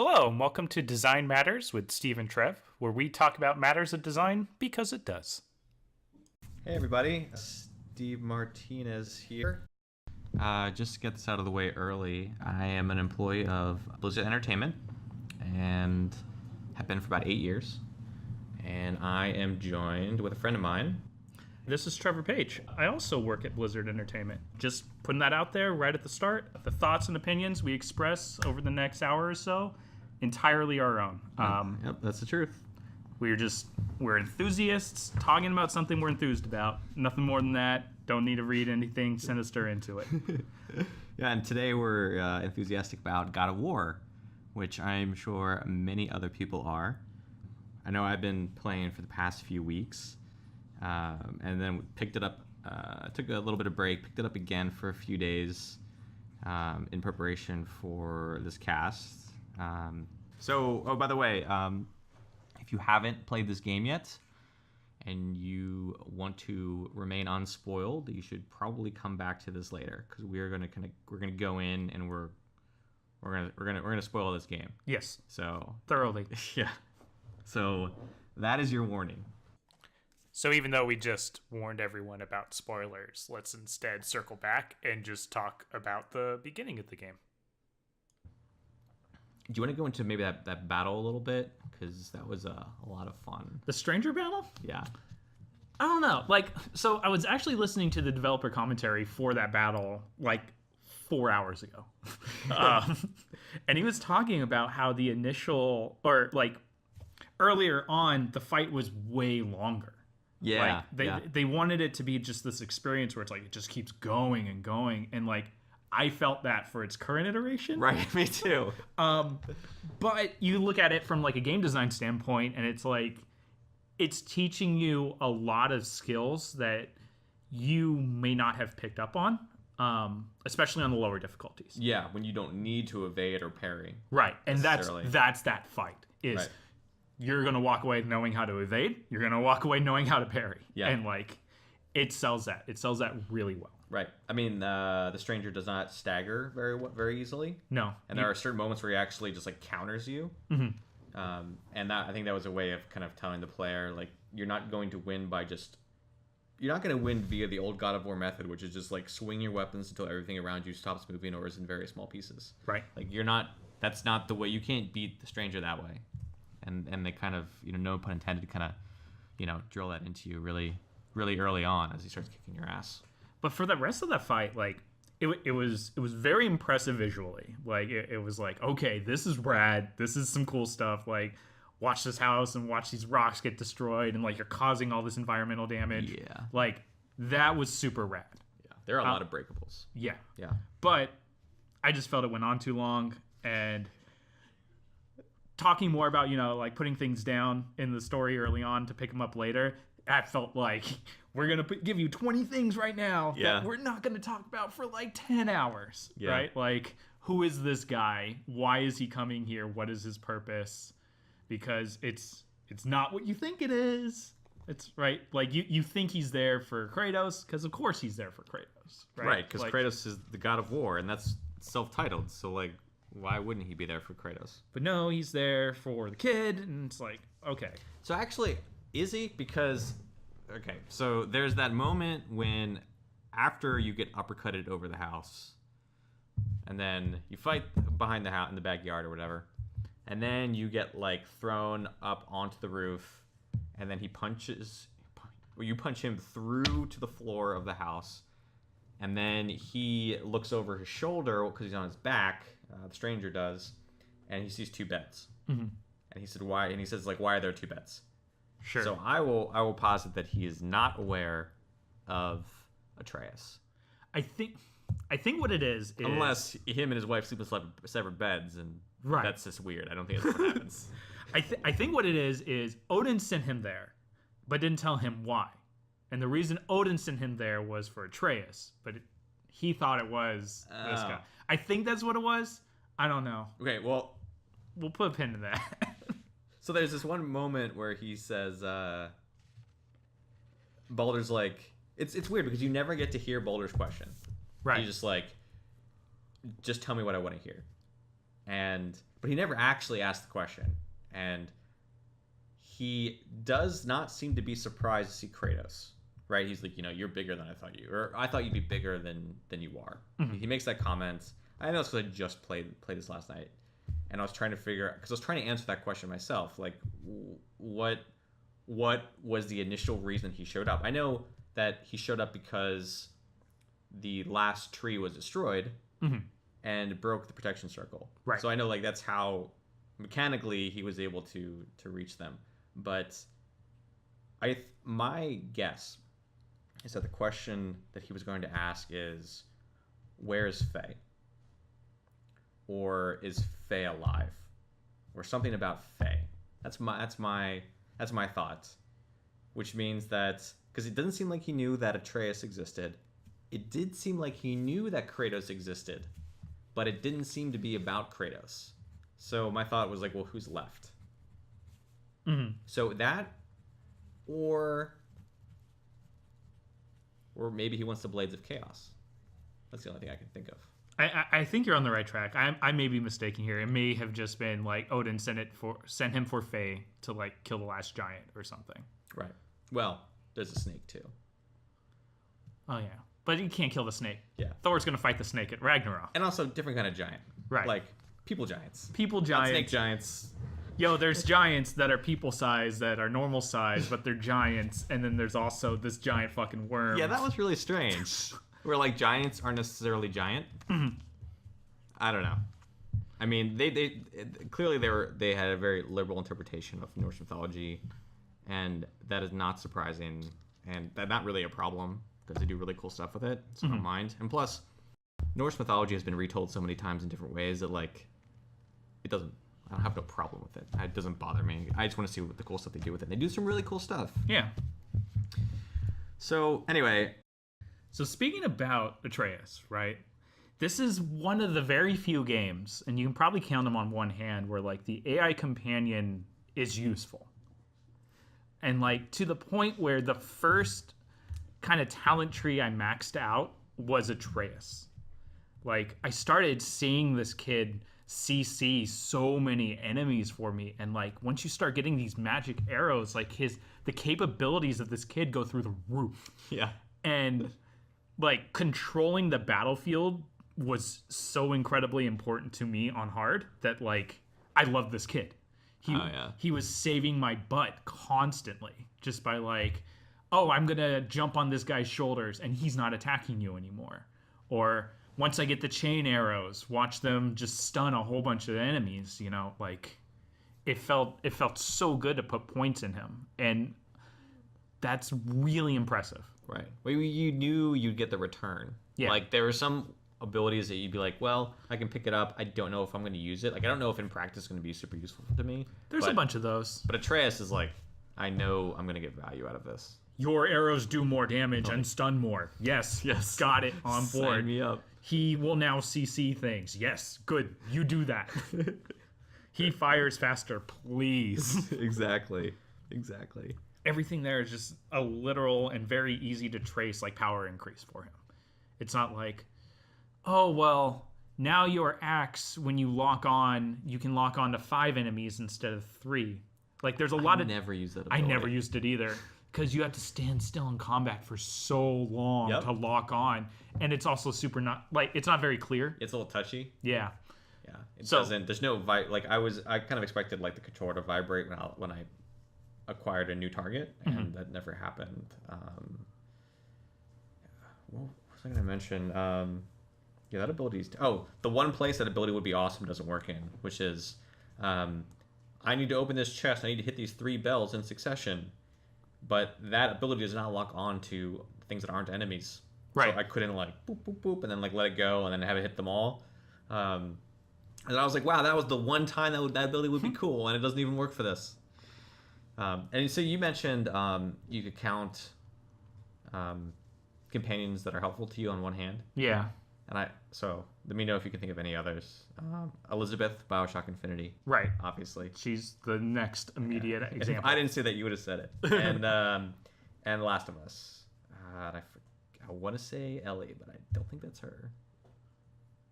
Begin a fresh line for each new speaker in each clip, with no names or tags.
Hello, and welcome to Design Matters with Steve and Trev, where we talk about matters of design because it does.
Hey everybody, Steve Martinez here. Just to get this out of the way early, I am an employee of Blizzard Entertainment and have been for about 8 years. And I am joined with a friend of mine.
This is Trevor Page. I also work at Blizzard Entertainment. Just putting that out there right at the start. The thoughts and opinions we express over the next hour or so, entirely our own.
Yep, that's the truth.
We're enthusiasts talking about something we're enthused about. Nothing more than that. Don't need to read anything sinister into it.
Yeah, and today we're enthusiastic about God of War, which I'm sure many other people are. I know I've been playing for the past few weeks, and then picked it up, took a little bit of break, picked it up again for a few days in preparation for this cast. By the way, if you haven't played this game yet and you want to remain unspoiled, you should probably come back to this later because we're gonna go in and we're gonna spoil this game.
Yes.
So
thoroughly.
Yeah. So that is your warning.
So even though we just warned everyone about spoilers, let's instead circle back and just talk about the beginning of the game.
Do you want to go into maybe that battle a little bit? Because that was a lot of fun.
The stranger battle?
Yeah.
I don't know. So I was actually listening to the developer commentary for that battle 4 hours ago. And he was talking about how the initial, earlier on, the fight was way longer.
Yeah.
They wanted it to be just this experience where it's it just keeps going and going. And I felt that for its current iteration.
Right, me too.
But you look at it from a game design standpoint, and it's teaching you a lot of skills that you may not have picked up on, especially on the lower difficulties.
Yeah, when you don't need to evade or parry.
Right, and that's that fight is.
Right.
You're gonna walk away knowing how to evade. You're gonna walk away knowing how to parry.
Yeah,
and it sells that. It sells that really well.
Right. I mean, the stranger does not stagger very easily.
No.
And there are certain moments where he actually just counters you.
Mm-hmm.
And I think that was a way of kind of telling the player you're not going to win you're not going to win via the old God of War method, which is just swing your weapons until everything around you stops moving or is in very small pieces.
Right.
That's not the way. You can't beat the stranger that way. And they kind of, no pun intended, kind of, drill that into you really, really early on as he starts kicking your ass.
But for the rest of that fight, it was very impressive visually. It was okay, this is rad. This is some cool stuff. Watch this house and watch these rocks get destroyed, and you're causing all this environmental damage.
Yeah.
That was super rad.
Yeah. There are a lot of breakables.
Yeah.
Yeah.
But I just felt it went on too long, and talking more about putting things down in the story early on to pick them up later. That felt we're going to give you 20 things right now that we're not going to talk about for 10 hours, right? Who is this guy? Why is he coming here? What is his purpose? Because it's not what you think it is. It's right. You think he's there for Kratos because of course he's there for Kratos, right?
Right, because Kratos is the God of War and that's self-titled. So why wouldn't he be there for Kratos?
But no, he's there for the kid, and it's okay.
So actually, is he? Because, okay, so there's that moment when after you get uppercutted over the house, and then you fight behind the house in the backyard or whatever, and then you get thrown up onto the roof, and then you punch him through to the floor of the house, and then he looks over his shoulder because he's on his back. The stranger does, and he sees two beds.
Mm-hmm.
And he said, "Why?" And he says, "Why are there two beds?"
Sure.
So I will posit that he is not aware of Atreus.
I think what it is
unless him and his wife sleep in separate beds, and that's just weird. I don't think that's what happens.
I think what it is Odin sent him there, but didn't tell him why. And the reason Odin sent him there was for Atreus, but he thought it was this guy. I think that's what it was. I don't know.
Okay, well,
we'll put a pin in that.
So there's this one moment where he says, Baldur's it's weird because you never get to hear Baldur's question.
Right.
He's just just tell me what I want to hear. but he never actually asked the question. And he does not seem to be surprised to see Kratos, right? He's like, you're bigger than I thought you, or I thought you'd be bigger than you are. He makes that comment. I know it's because I just played this last night, and I was trying to because I was trying to answer that question myself. Like, what was the initial reason he showed up? I know that he showed up because the last tree was destroyed and broke the protection circle.
Right.
So I know, like, that's how mechanically he was able to reach them. But my guess is that the question that he was going to ask is, where is Faye? Or is Faye alive? Or something about Faye. That's my thought. Which means that, because it doesn't seem like he knew that Atreus existed. It did seem like he knew that Kratos existed, but it didn't seem to be about Kratos. So my thought was like, well, who's left? So that, or maybe he wants the Blades of Chaos. That's the only thing I can think of.
I think you're on the right track. I may be mistaken here. It may have just been like Odin sent him for Faye to like kill the last giant or something.
Right. Well, there's a snake too.
Oh yeah, but you can't kill the snake.
Yeah.
Thor's gonna fight the snake at Ragnarok.
And also different kind of giant.
Right.
Like people giants.
People
Not
giants.
snake giants.
Yo, there's giants that are people size that are normal size, but they're giants, and then there's also this giant fucking worm.
Yeah, that was really strange. Where like giants aren't necessarily giant. I don't know. I mean, they clearly they had a very liberal interpretation of Norse mythology, and that is not surprising, and that's not really a problem because they do really cool stuff with it. So I don't mind. And plus, Norse mythology has been retold so many times in different ways that like it doesn't. I don't have no problem with it. It doesn't bother me. I just want to see what the cool stuff they do with it. They do some really cool stuff.
Yeah.
So anyway.
So speaking about Atreus, right? This is one of the very few games, and you can probably count them on one hand, where like the AI companion is useful. And like to the point where the first kind of talent tree I maxed out was Atreus. Like I started seeing this kid CC so many enemies for me, and like once you start getting these magic arrows, like the capabilities of this kid go through the roof.
Yeah.
And like controlling the battlefield was so incredibly important to me on hard that like I love this kid. He was saving my butt constantly just by like, oh, I'm gonna jump on this guy's shoulders and he's not attacking you anymore. Or once I get the chain arrows, watch them just stun a whole bunch of enemies, like it felt so good to put points in him. And that's really impressive.
Right. Well, you knew you'd get the return.
Yeah.
Like there were some abilities that you'd be like, well, I can pick it up. I don't know if I'm going to use it. Like I don't know if in practice it's going to be super useful to me.
There's a bunch of those.
But Atreus is like, I know I'm going to get value out of this.
Your arrows do more damage and stun more. Yes. Got it on board.
Sign me up.
He will now CC things. Yes, good. You do that. He fires faster, please.
Exactly.
Everything there is just a literal and very easy to trace like power increase for him. It's not like, oh, well, now your axe, when you lock on, you can lock on to 5 enemies instead of 3. Like there's a lot of...
I never used that ability.
I never used it either. Because you have to stand still in combat for so long to lock on. And it's also super not... Like, it's not very clear.
It's a little touchy.
Yeah.
Yeah. It doesn't... There's no... Like, I kind of expected, like, the controller to vibrate when I acquired a new target. And that never happened. What was I going to mention? Yeah, that ability is... Oh, the one place that ability would be awesome doesn't work in. Which is... I need to open this chest. I need to hit these 3 bells in succession. But that ability does not lock on to things that aren't enemies.
Right.
So I couldn't like boop, boop, boop, and then like let it go and then have it hit them all. And I was like, wow, that was the one time that ability would be cool, and it doesn't even work for this. And so you mentioned you could count companions that are helpful to you on one hand.
Yeah.
And so let me know if you can think of any others. Elizabeth, BioShock Infinity.
Right.
Obviously.
She's the next immediate example.
If I didn't say that, you would have said it. And Last of Us. I want to say Ellie, but I don't think that's her.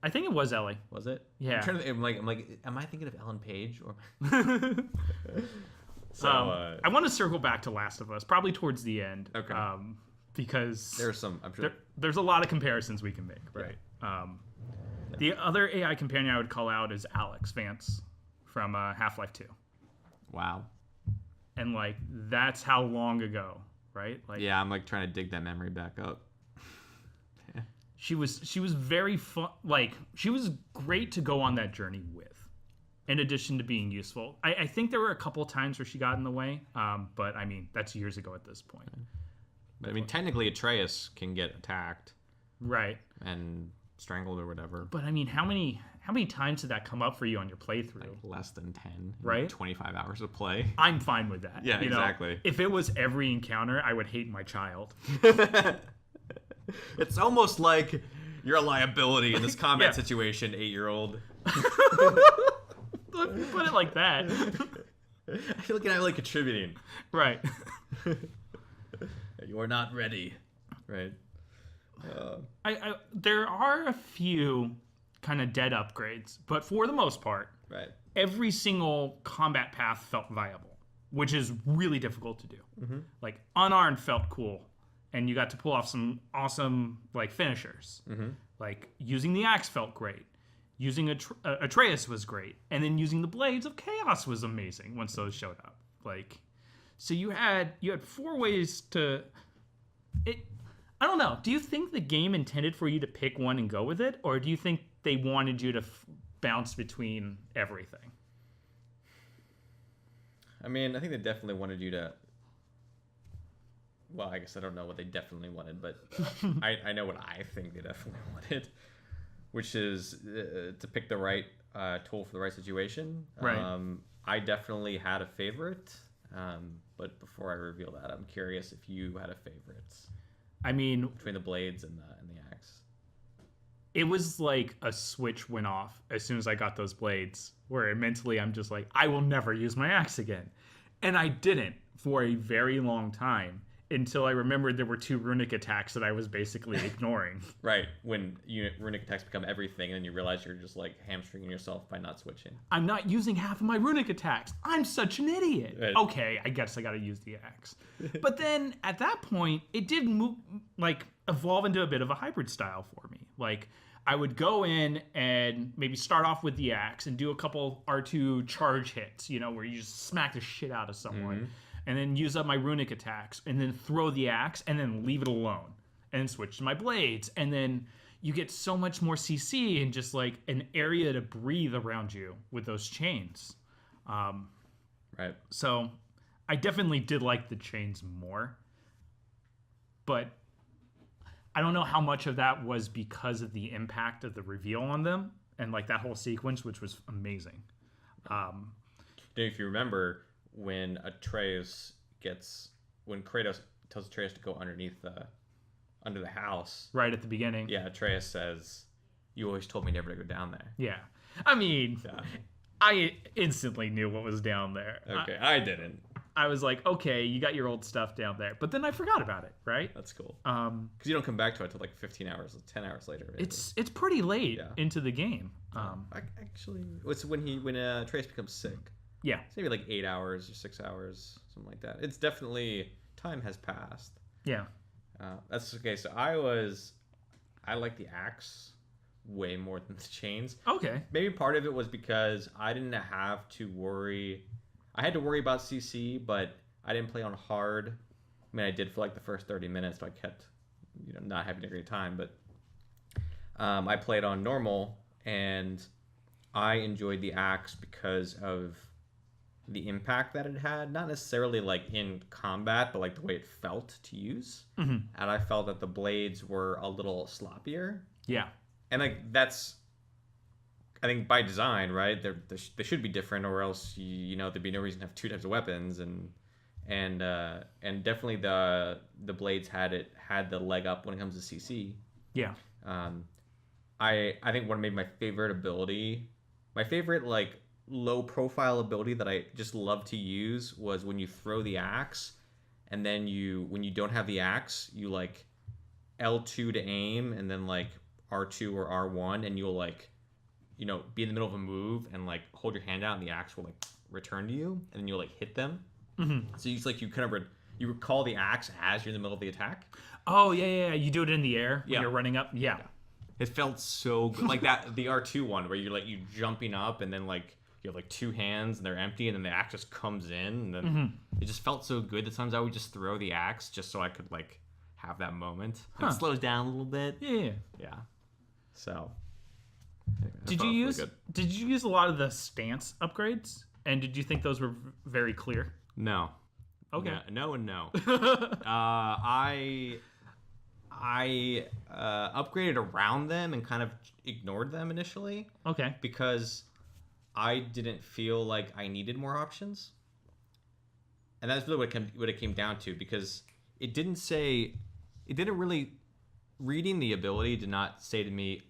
I think it was Ellie.
Was it?
Yeah.
I'm trying to. I'm like, am I thinking of Ellen Page or? So
I want to circle back to Last of Us, probably towards the end.
Okay.
Because
there's some. I'm sure.
There's a lot of comparisons we can make, right? Yeah. The other AI companion I would call out is Alex Vance from Half-Life 2.
Wow.
And like that's how long ago, right? Like
yeah, I'm like trying to dig that memory back up.
She was very fun. Like she was great to go on that journey with. In addition to being useful, I think there were a couple times where she got in the way, but I mean that's years ago at this point.
But I mean, technically, Atreus can get attacked,
right,
and strangled or whatever.
But I mean, how many times did that come up for you on your playthrough?
Like less than 10,
right?
25 hours of play.
I'm fine with that.
Yeah, exactly.
If it was every encounter, I would hate my child.
It's almost like you're a liability in this combat situation, 8-year-old.
Put it like that.
I feel like I'm like contributing.
Right.
You're not ready. Right.
There are a few kind of dead upgrades, but for the most part,
right,
every single combat path felt viable, which is really difficult to do.
Mm-hmm.
Like unarmed felt cool, and you got to pull off some awesome like finishers.
Mm-hmm. Like
using the axe felt great. Using Atreus was great, and then using the Blades of Chaos was amazing once those showed up. Like, so you had 4 ways to it. I don't know. Do you think the game intended for you to pick one and go with it, or do you think they wanted you to bounce between everything?
I mean, I think they definitely wanted you to. Well, I guess I don't know what they definitely wanted, but I know what I think they definitely wanted. Which is to pick the right tool for the right situation.
Right.
I definitely had a favorite, but before I reveal that, I'm curious if you had a favorite.
I mean,
between the blades and the axe.
It was like a switch went off as soon as I got those blades, where mentally I'm just like, I will never use my axe again, and I didn't for a very long time. Until I remembered there were 2 runic attacks that I was basically ignoring.
Right, when runic attacks become everything, and then you realize you're just like hamstringing yourself by not switching.
I'm not using half of my runic attacks. I'm such an idiot.
Right.
Okay, I guess I gotta use the axe. But then at that point, it did evolve into a bit of a hybrid style for me. Like, I would go in and maybe start off with the axe and do a couple R2 charge hits, where you just smack the shit out of someone. Mm-hmm. And then use up my runic attacks, and then throw the axe, and then leave it alone, and then switch to my blades, and then you get so much more CC and just like an area to breathe around you with those chains.
Right.
So I definitely did like the chains more, but I don't know how much of that was because of the impact of the reveal on them and like that whole sequence, which was amazing.
If you remember, when Kratos tells Atreus to go under the house.
Right at the beginning.
Yeah, Atreus says, "You always told me never to go down there."
Yeah. I mean, I instantly knew what was down there.
Okay, I didn't.
I was like, okay, you got your old stuff down there. But then I forgot about it, right?
That's cool. Because you don't come back to it until like 10 hours later. Right?
It's pretty late into the game.
Actually, it's when Atreus becomes sick.
Yeah.
It's maybe like 8 hours or 6 hours, something like that. It's definitely, time has passed.
Yeah.
That's okay. So I like the axe way more than the chains.
Okay.
Maybe part of it was because I didn't have to worry. I had to worry about CC, but I didn't play on hard. I mean, I did for like the first 30 minutes, so I kept, not having a great time. But I played on normal, and I enjoyed the axe because of the impact that it had, not necessarily like in combat, but like the way it felt to use.
Mm-hmm.
And I felt that the blades were a little sloppier.
Yeah.
And like that's, I think by design, right? They should be different, or else there'd be no reason to have 2 types of weapons. And definitely the blades had the leg up when it comes to CC.
Yeah.
I think what made my favorite like low profile ability that I just love to use was when you throw the axe, and then when you don't have the axe, you like L2 to aim, and then like R2 or R1, and you'll like, be in the middle of a move and like hold your hand out, and the axe will like return to you, and then you'll like hit them.
Mm-hmm.
So you kind of you recall the axe as you're in the middle of the attack.
Oh yeah. You do it in the air when
Yeah.
you're running up. Yeah.
It felt so good, like that the R2 one where you're jumping up, and then like you have like two hands and they're empty, and then the axe just comes in, and then it just felt so good that sometimes I would just throw the axe just so I could like have that moment. It slows down a little bit. Yeah. So
Did you use a lot of the stance upgrades? And did you think those were very clear?
No.
Okay.
No and no. I upgraded around them and kind of ignored them initially.
Okay.
Because I didn't feel like I needed more options. And that's really what it came down to, because it didn't really, reading the ability did not say to me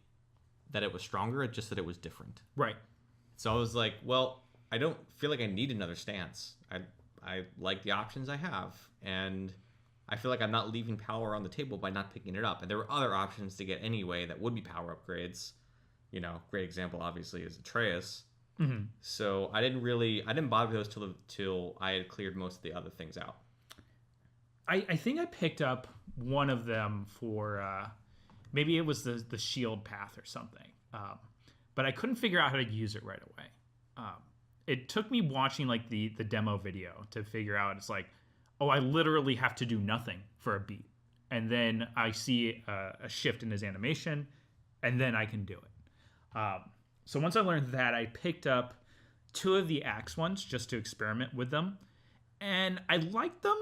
that it was stronger, it's just that it was different.
Right.
So I was like, well, I don't feel like I need another stance. I like the options I have, and I feel like I'm not leaving power on the table by not picking it up. And there were other options to get anyway that would be power upgrades. Great example obviously is Atreus.
Mm-hmm.
So I didn't bother with those till I had cleared most of the other things out.
I think I picked up one of them for maybe it was the shield path or something, but I couldn't figure out how to use it right away. It took me watching like the demo video to figure out. It's like, oh, I literally have to do nothing for a beat, and then I see a shift in his animation, and then I can do it. So once I learned that, I picked up 2 of the axe ones just to experiment with them, and I liked them.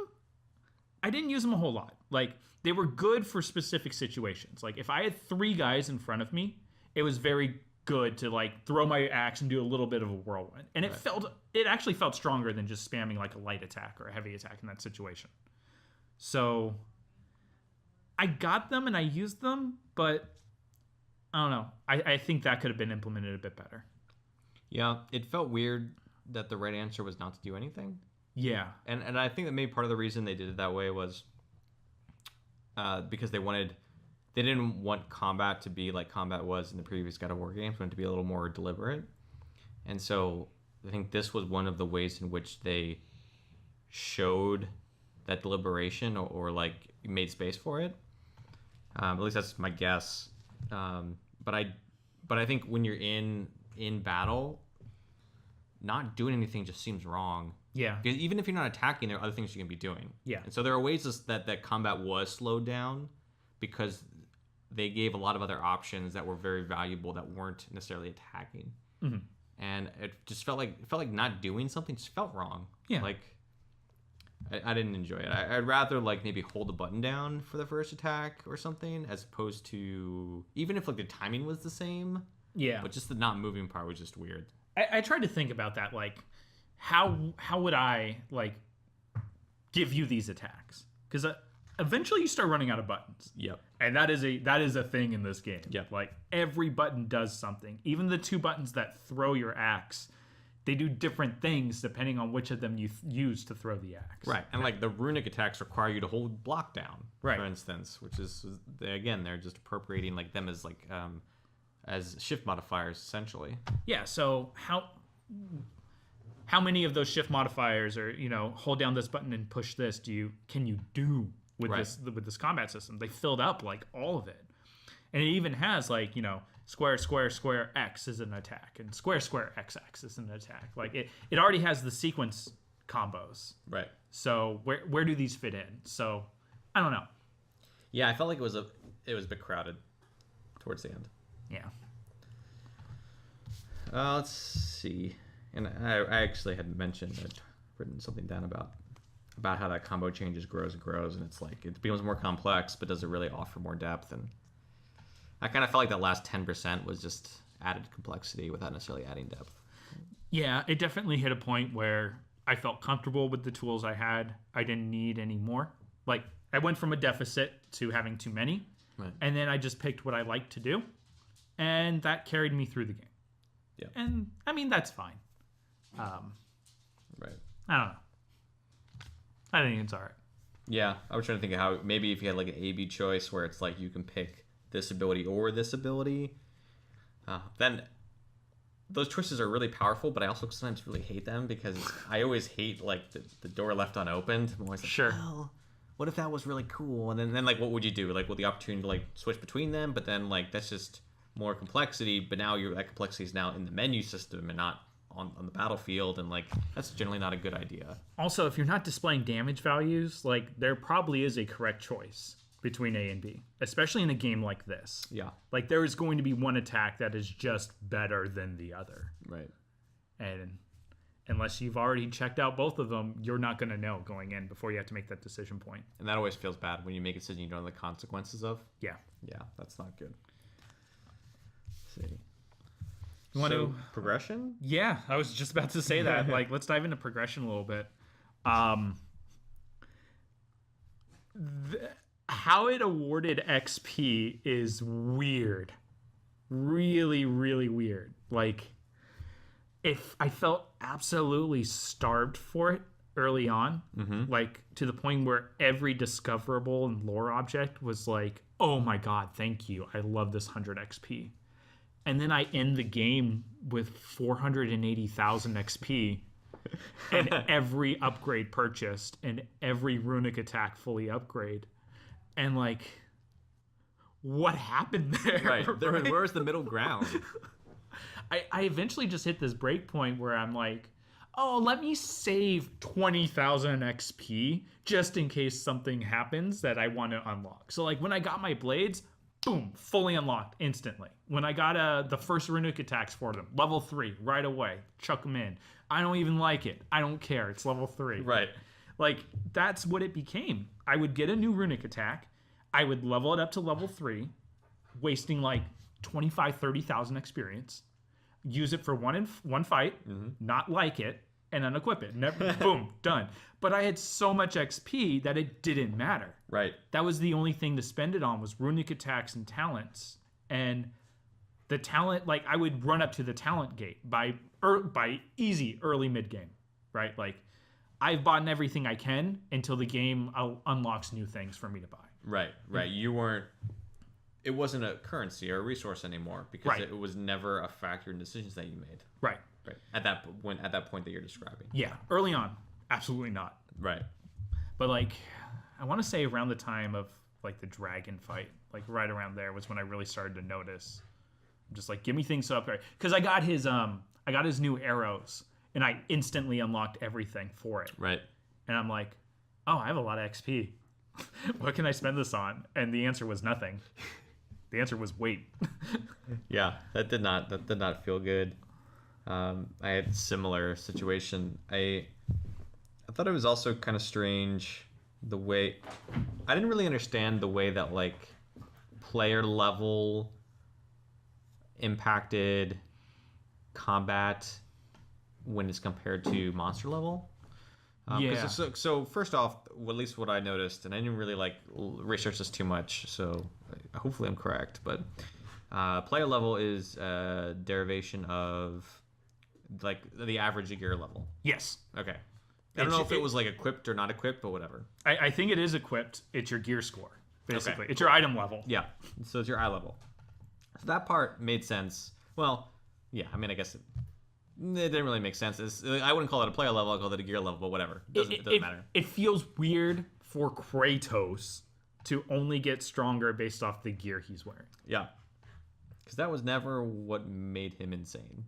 I didn't use them a whole lot. Like, they were good for specific situations. Like, if I had 3 guys in front of me, it was very good to like throw my axe and do a little bit of a whirlwind, and it actually felt stronger than just spamming like a light attack or a heavy attack in that situation. So I got them and I used them, but I don't know. I think that could have been implemented a bit better.
Yeah, it felt weird that the right answer was not to do anything.
Yeah.
And I think that maybe part of the reason they did it that way was because they didn't want combat to be like combat was in the previous God of War games. They wanted to be a little more deliberate. And so I think this was one of the ways in which they showed that deliberation or like made space for it. At least that's my guess. But I think when you're in battle, not doing anything just seems wrong.
Yeah.
Because even if you're not attacking, there are other things you can be doing.
Yeah.
And so there are ways that combat was slowed down because they gave a lot of other options that were very valuable that weren't necessarily attacking.
Mm-hmm.
And it just felt like not doing something just felt wrong.
Yeah.
Like I didn't enjoy it. I'd rather like maybe hold the button down for the first attack or something, as opposed to, even if like the timing was the same.
Yeah.
But just the not moving part was just weird.
I tried to think about that, like how would I like give you these attacks? Because eventually you start running out of buttons.
Yep.
And that is a thing in this game.
Yep.
Like every button does something. Even the 2 buttons that throw your axe, they do different things depending on which of them you use to throw the axe.
Right. And like the runic attacks require you to hold block down,
right,
for instance, which is, again, they're just appropriating like them as like as shift modifiers essentially.
Yeah, so how many of those shift modifiers or, hold down this button and push this can you do with this combat system? They filled up like all of it. And it even has like, square, square, square, X is an attack, and square, square, X, X is an attack. Like it already has the sequence combos.
Right.
So where do these fit in? So I don't know.
Yeah, I felt like it was a bit crowded towards the end.
Yeah.
Let's see. And I actually had mentioned, I'd written something down about how that combo changes, grows and grows, and it's like it becomes more complex, but does it really offer more depth? And I kind of felt like that last 10% was just added complexity without necessarily adding depth.
Yeah, it definitely hit a point where I felt comfortable with the tools I had. I didn't need any more. Like, I went from a deficit to having too many,
right, and
then I just picked what I liked to do, and that carried me through the game.
Yeah.
And, I mean, that's fine.
Right.
I don't know. I think it's all right.
Yeah, I was trying to think of how maybe if you had like an A/B choice where it's like you can pick this ability or this ability, then those choices are really powerful, but I also sometimes really hate them because I always hate like the door left unopened. I'm always like,
Sure.
well, what if that was really cool? And then like, what would you do? Like, with the opportunity to like switch between them, but then like that's just more complexity. But now that complexity is now in the menu system and not on the battlefield, and like that's generally not a good idea.
Also, if you're not displaying damage values, like there probably is a correct choice between A and B, especially in a game like this.
Yeah.
Like there is going to be one attack that is just better than the other.
Right.
And unless you've already checked out both of them, you're not going to know going in before you have to make that decision point.
And that always feels bad when you make a decision you don't know the consequences of.
Yeah.
Yeah, that's not good. Let's see.
You want to
progression?
Yeah, I was just about to say that. Like, let's dive into progression a little bit. How it awarded XP is weird. Really, really weird. Like, if I felt absolutely starved for it early on, like to the point where every discoverable and lore object was like, oh my god, thank you. I love this 100 XP. And then I end the game with 480,000 XP and every upgrade purchased and every runic attack fully upgrade. And like, what happened there?
Right. Where's the middle ground?
I eventually just hit this break point where I'm like, oh, let me save 20,000 XP just in case something happens that I want to unlock. So like when I got my blades, boom, fully unlocked instantly. When I got the first runic attacks for them, level 3, right away, chuck them in. I don't even like it. I don't care. It's level 3.
Right.
Like, that's what it became. I would get a new runic attack. I would level it up to level 3, wasting like 25,000, 30,000 experience. Use it for one fight, not like it, and unequip it. Never, boom, done. But I had so much XP that it didn't matter.
Right.
That was the only thing to spend it on was runic attacks and talents. And the talent, like I would run up to the talent gate by easy early mid game, right? Like I've bought everything I can until the game unlocks new things for me to buy.
Right. It wasn't a currency or a resource anymore because it was never a factor in decisions that you made.
Right.
At that point that you're describing.
Yeah. Early on, absolutely not.
Right.
But like, I want to say around the time of like the dragon fight, like right around there was when I really started to notice. I'm just like, give me things to upgrade, because I got his new arrows and I instantly unlocked everything for it.
Right.
And I'm like, oh, I have a lot of XP. What can I spend this on? And the answer was nothing. The answer was wait.
Yeah, that did not feel good. I had a similar situation. I thought it was also kind of strange the way I didn't really understand the way that like player level impacted combat when it's compared to monster level.
Yeah.
So first off, at least what I noticed, and I didn't really like research this too much, so hopefully I'm correct, but player level is a derivation of like the average gear level.
Yes.
Okay. I don't know if it was like equipped or not equipped, but whatever.
I think it is equipped. It's your gear score, basically.
Okay.
It's your item level.
Yeah. So it's your eye level. So that part made sense. Well, yeah. I mean, I guess it didn't really make sense. I wouldn't call it a player level. I'd call it a gear level, but whatever. It doesn't matter.
It feels weird for Kratos to only get stronger based off the gear he's wearing.
Yeah. Because that was never what made him insane.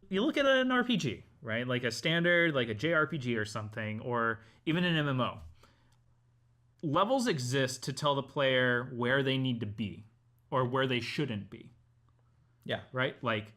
You look at an RPG, right? Like a standard, like a JRPG or something, or even an MMO. Levels exist to tell the player where they need to be or where they shouldn't be.
Yeah.
Right? Like,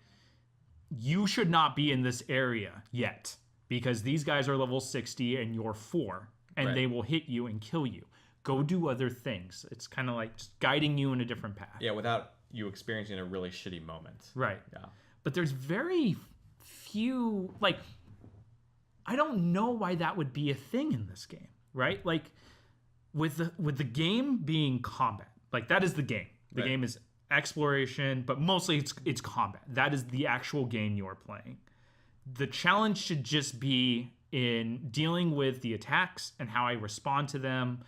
you should not be in this area yet because these guys are level 60 and you're 4, and they will hit you and kill you. Go do other things. It's kind of like just guiding you in a different path.
Yeah, without you experiencing a really shitty moment.
Right.
Yeah.
But there's very few, like, I don't know why that would be a thing in this game, right? Like, with the game being combat, like that is the game. The game is exploration, but mostly it's combat. That is the actual game you're playing. The challenge should just be in dealing with the attacks and how I respond to them,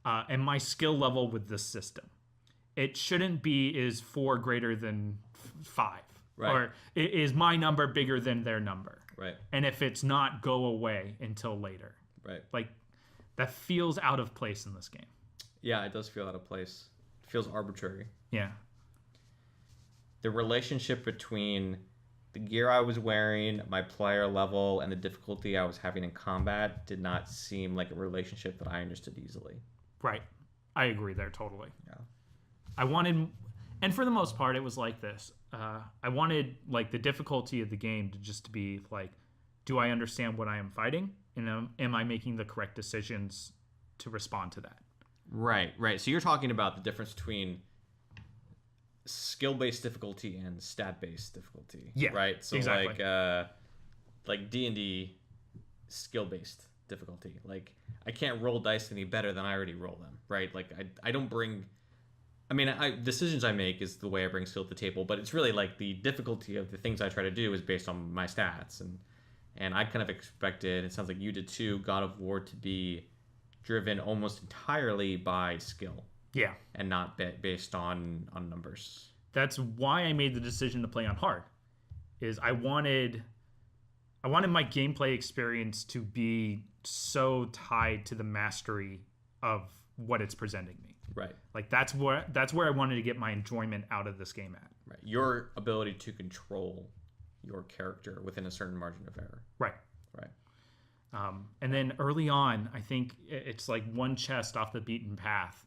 and my skill level with the system. it shouldn't be is 4 greater than 5.
Right.
Or is my number bigger than their number?
Right.
And if it's not, go away until later.
Right.
Like, that feels out of place in this game.
Yeah, it does feel out of place. It feels arbitrary.
Yeah.
The relationship between the gear I was wearing, my player level, and the difficulty I was having in combat did not seem like a relationship that I understood easily.
Right. I agree there totally.
Yeah.
I wanted, and for the most part, it was like this. I wanted like the difficulty of the game to just be like, do I understand what I am fighting? And am I making the correct decisions to respond to that?
Right. So you're talking about the difference between skill-based difficulty and stat-based difficulty.
Yeah.
Right. So
exactly.
like D&D skill-based difficulty. Like I can't roll dice any better than I already roll them. Right. Like I don't bring. I mean, decisions I make is the way I bring skill to the table, but it's really like the difficulty of the things I try to do is based on my stats, and I kind of expected, it sounds like you did too, God of War to be driven almost entirely by skill.
Yeah.
And not based on numbers.
That's why I made the decision to play on hard. Is I wanted my gameplay experience to be so tied to the mastery of what it's presenting me.
Right.
Like that's where I wanted to get my enjoyment out of this game at.
Right. Your ability to control your character within a certain margin of error.
Right. And then early on, I think it's like one chest off the beaten path.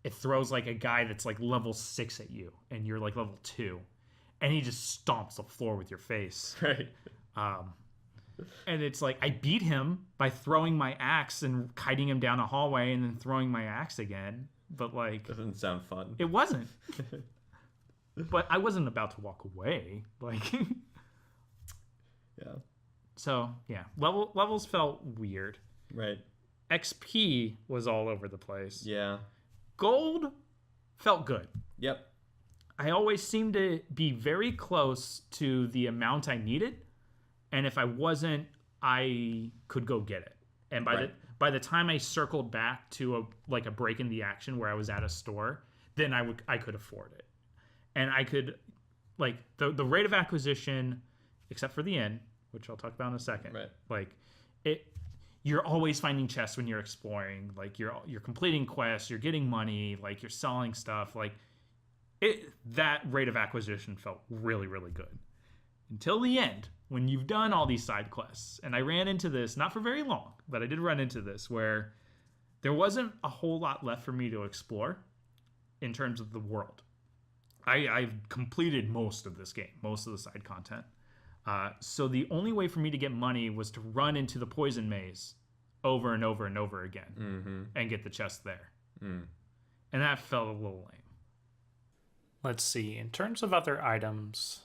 It throws like a guy that's like level 6 at you, and you're like level 2, and he just stomps the floor with your face.
Right.
And it's like I beat him by throwing my axe and kiting him down a hallway, and then throwing my axe again. But like,
doesn't sound fun.
It wasn't. But I wasn't about to walk away. Like,
yeah.
So yeah, levels felt weird.
Right.
XP was all over the place.
Yeah.
Gold felt good.
Yep.
I always seemed to be very close to the amount I needed, and if I wasn't, I could go get it. And by the time I circled back to a break in the action where I was at a store, then I could afford it, and I could like the rate of acquisition, except for the end, which I'll talk about in a second.
Right.
Like it. You're always finding chests when you're exploring. Like you're completing quests, you're getting money, like you're selling stuff. Like that rate of acquisition felt really, really good. Until the end, when you've done all these side quests. And I ran into this, not for very long, but I did run into this where there wasn't a whole lot left for me to explore in terms of the world. I've completed most of this game, most of the side content. So the only way for me to get money was to run into the poison maze over and over and over again and get the chest there. And that felt a little lame.
Let's see. In terms of other items,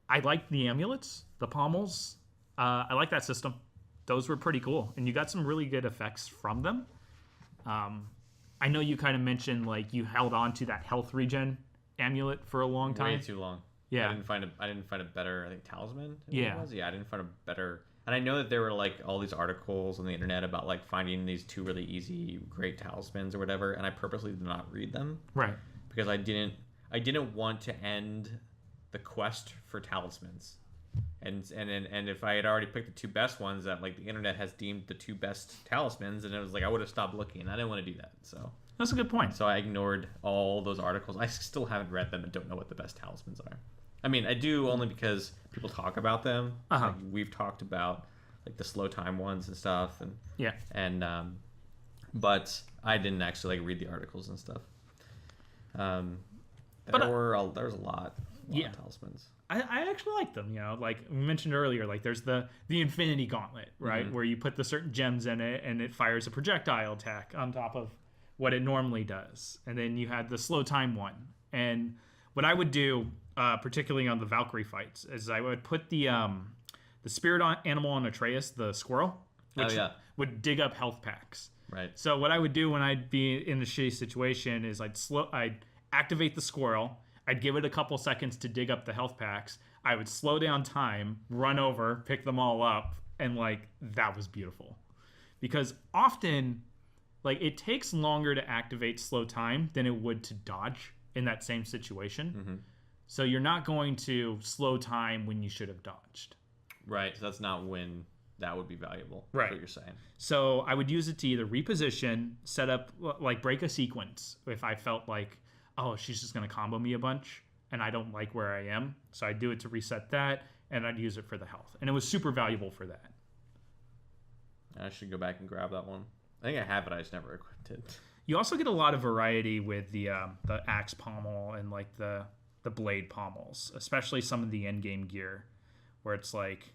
I liked the amulets, the pommels. I like that system. Those were pretty cool. And you got some really good effects from them. I know you kind of mentioned like you held on to that health regen amulet for a long time.
Way too long.
Yeah.
I didn't find a better, I think, talisman.
Yeah.
I didn't find a better. And I know that there were like all these articles on the internet about like finding these 2 really easy, great talismans or whatever, and I purposely did not read them.
Right.
Because I didn't want to end the quest for talismans. And if I had already picked the 2 best ones that like the internet has deemed the 2 best talismans, and it was like I would have stopped looking. I didn't want to do that. So
that's a good point.
So I ignored all those articles. I still haven't read them and don't know what the best talismans are. I mean, I do only because people talk about them. Like we've talked about like the slow time ones and stuff, and
yeah,
and but I didn't actually like read the articles and stuff. There was a lot of talismans.
I actually like them. You know, like we mentioned earlier, like there's the Infinity Gauntlet, right, where you put the certain gems in it and it fires a projectile attack on top of what it normally does, and then you had the slow time one. And what I would do, particularly on the Valkyrie fights, is I would put the spirit animal on Atreus, the squirrel, which would dig up health packs.
Right.
So what I would do when I'd be in a shitty situation is I'd activate the squirrel. I'd give it a couple seconds to dig up the health packs. I would slow down time, run over, pick them all up, and like that was beautiful. Because often Like, it takes longer to activate slow time than it would to dodge in that same situation.
Mm-hmm.
So you're not going to slow time when you should have dodged.
Right. So that's not when that would be valuable.
Right.
That's what you're saying.
So I would use it to either reposition, set up, like break a sequence if I felt like, oh, she's just going to combo me a bunch and I don't like where I am. So I'd do it to reset that, and I'd use it for the health. And it was super valuable for that.
I should go back and grab that one. I think I have it. I just never equipped it.
You also get a lot of variety with the axe pommel and like the blade pommels, especially some of the end game gear, where it's like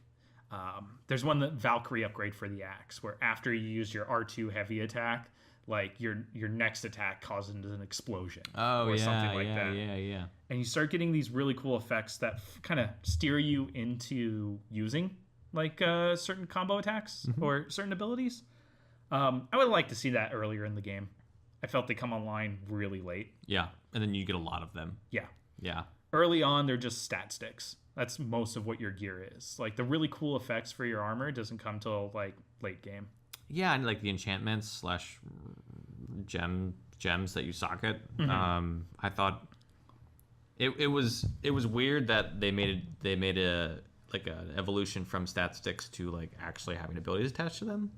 there's one that Valkyrie upgrade for the axe, where after you use your R2 heavy attack, like your next attack causes an explosion or something like that.
Yeah.
And you start getting these really cool effects that kind of steer you into using like certain combo attacks or certain abilities. I would like to see that earlier in the game. I felt they come online really late.
Yeah, and then you get a lot of them.
Yeah. Early on, they're just stat sticks. That's most of what your gear is. Like, the really cool effects for your armor doesn't come till, like, late game.
Yeah, and, like, the enchantments / gems that you socket. I thought it was weird that they made a like an evolution from stat sticks to, like, actually having abilities attached to them.